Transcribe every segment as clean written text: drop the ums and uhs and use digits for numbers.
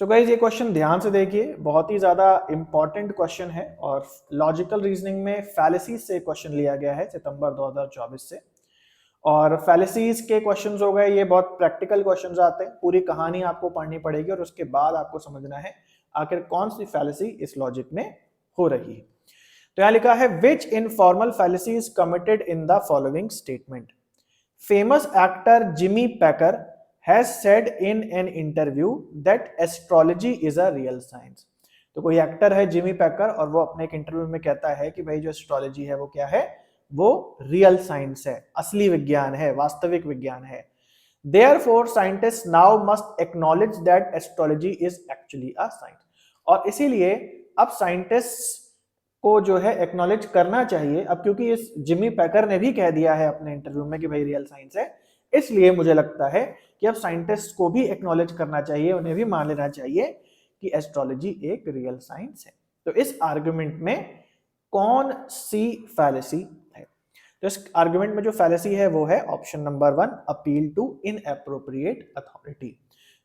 So guys ये question ध्यान से देखिए, बहुत ही ज्यादा इंपॉर्टेंट क्वेश्चन है और लॉजिकल रीजनिंग में फैलेसीज से क्वेश्चन लिया गया है सितंबर 2024 से। और फैलेसीज के क्वेश्चंस हो गए, ये बहुत प्रैक्टिकल क्वेश्चंस आते हैं, पूरी कहानी आपको पढ़नी पड़ेगी और उसके बाद आपको समझना है आखिर कौन सी फैलेसी इस लॉजिक में हो रही है। तो यहां लिखा है which informal fallacy is committed in the following statement. Famous actor Jimmy Packer has said in an interview that astrology is a real science। तो कोई एक्टर है जिमी पैकर और वो अपने एक इंटरव्यू में कहता है कि भाई जो एस्ट्रोलॉजी है वो क्या है, वो रियल साइंस है, असली विज्ञान है, वास्तविक विज्ञान है। Therefore scientists now must acknowledge that astrology is actually a science। और इसीलिए अब साइंटिस्ट को जो है एक्नॉलेज करना चाहिए अब, क्योंकि इस जिमी पैकर ने भी कह दिया है अपने इंटरव्यू में कि भाई रियल साइंस है, इसलिए मुझे लगता है कि अब साइंटिस्ट को भी एक्नॉलेज करना चाहिए, उन्हें भी मान लेना चाहिए कि एस्ट्रोलॉजी एक रियल साइंस है। तो इस आर्गुमेंट में कौन सी फैलेसी है? तो इस आर्गुमेंट में जो फैलेसी है वो है option number 1, appeal to inappropriate authority.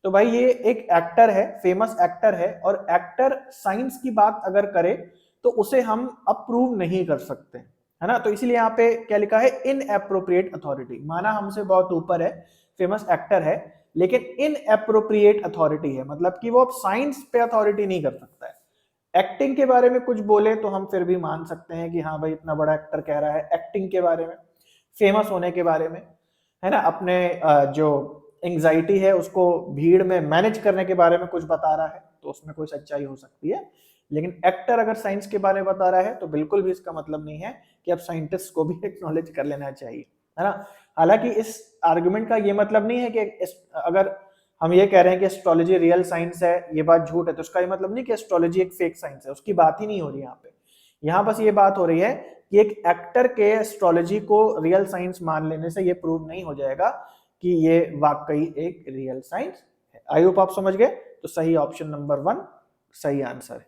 तो भाई ये एक एक्टर है, फेमस एक्टर है, और एक्टर साइंस की बात अगर करे तो उसे हम अप्रूव नहीं कर सकते, है ना। तो इसीलिए यहाँ पे क्या लिखा है, इनएप्रोप्रिएट अथॉरिटी। माना हमसे बहुत ऊपर है, फेमस एक्टर है, लेकिन इनएप्रोप्रिएट अथॉरिटी है, मतलब कि वो अब साइंस पे अथॉरिटी नहीं कर सकता है। एक्टिंग के बारे में कुछ बोले तो हम फिर भी मान सकते हैं कि हाँ भाई इतना बड़ा एक्टर कह रहा है एक्टिंग के बारे में, फेमस होने के बारे में, है ना, अपने जो एंग्जाइटी है उसको भीड़ में मैनेज करने के बारे में कुछ बता रहा है, तो उसमें कोई सच्चाई हो सकती है। लेकिन एक्टर अगर साइंस के बारे में बता रहा है तो बिल्कुल भी इसका मतलब नहीं है कि अब साइंटिस्ट को भी एक्नॉलेज कर लेना चाहिए, है ना। हालांकि इस आर्गुमेंट का ये मतलब नहीं है कि अगर हम ये कह रहे हैं कि एस्ट्रोलॉजी रियल साइंस है, ये बात झूठ है, तो उसका ये मतलब नहीं कि एस्ट्रोलॉजी एक फेक साइंस है, उसकी बात ही नहीं हो रही यहाँ पे। यहाँ बस ये बात हो रही है कि एक एक्टर के एस्ट्रोलॉजी को रियल साइंस मान लेने से ये प्रूव नहीं हो जाएगा कि ये वाकई एक रियल साइंस है। आई होप आप समझ गए। तो सही ऑप्शन नंबर 1 सही आंसर है।